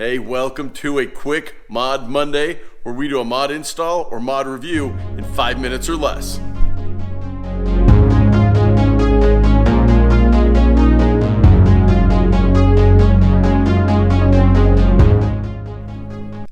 Hey, welcome to a quick Mod Monday where we do a mod install or mod review in 5 minutes or less.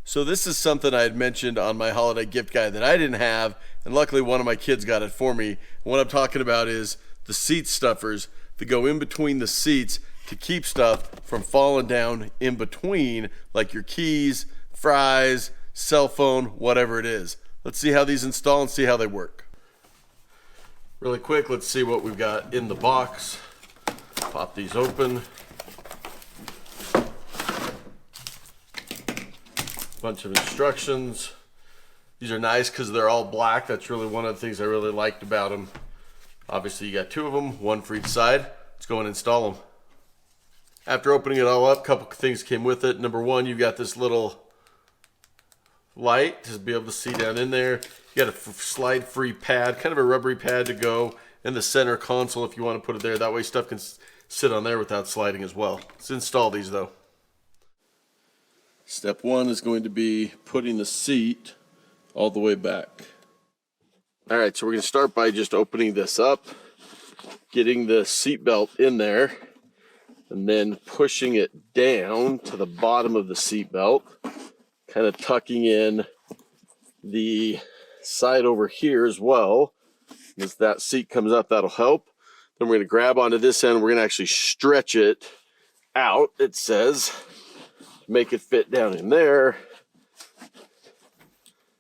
So this is something I had mentioned on my holiday gift guide that I didn't have, and luckily one of my kids got it for me. And what I'm talking about is the seat stuffers that go in between the seats to keep stuff from falling down in between, like your keys, fries, cell phone, whatever it is. Let's see how these install and see how they work. Really quick, let's see what we've got in the box. Pop these open. Bunch of instructions. These are nice because they're all black. That's really one of the things I really liked about them. Obviously you got two of them, one for each side. Let's go and install them. After opening it all up, a couple things came with it. Number one, you've got this little light to be able to see down in there. You got a slide-free pad, kind of a rubbery pad to go in the center console if you want to put it there. That way stuff can sit on there without sliding as well. Let's install these though. Step one is going to be putting the seat all the way back. All right, so we're going to start by just opening this up, getting the seat belt in there, and then pushing it down to the bottom of the seat belt, kind of tucking in the side over here as well. As that seat comes up, that'll help. Then we're going to grab onto this end. We're going to actually stretch it out, it says, to make it fit down in there.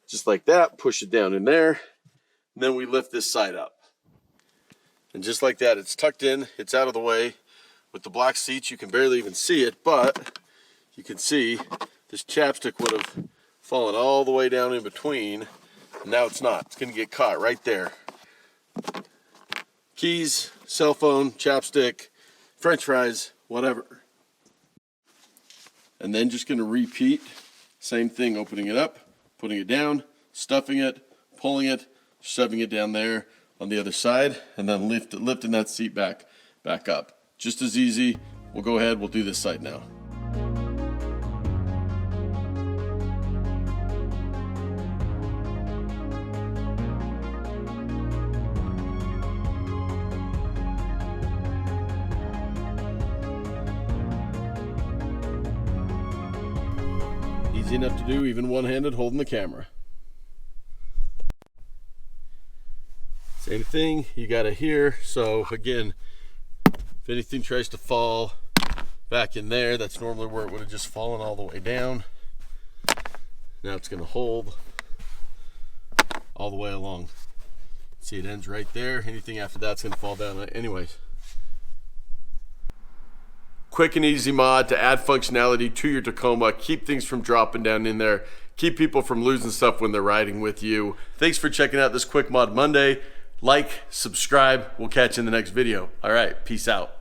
Just like that, push it down in there. And then we lift this side up. And just like that, it's tucked in, it's out of the way. With the black seats, you can barely even see it, but you can see this chapstick would have fallen all the way down in between, and now it's not. It's going to get caught right there. Keys, cell phone, chapstick, french fries, whatever. And then just going to repeat, same thing, opening it up, putting it down, stuffing it, pulling it, shoving it down there on the other side, and then lifting that seat back up. Just as easy. We'll go ahead, we'll do this side now. Easy enough to do, even one-handed holding the camera. Same thing, you got it here. So again, if anything tries to fall back in there, that's normally where it would have just fallen all the way down. Now it's going to hold all the way along. See, it ends right there. Anything after that's going to fall down anyways. Quick and easy mod to add functionality to your Tacoma, keep things from dropping down in there, keep people from losing stuff when they're riding with you. Thanks for checking out this quick mod Monday. Like, subscribe, we'll catch you in the next video. All right, peace out.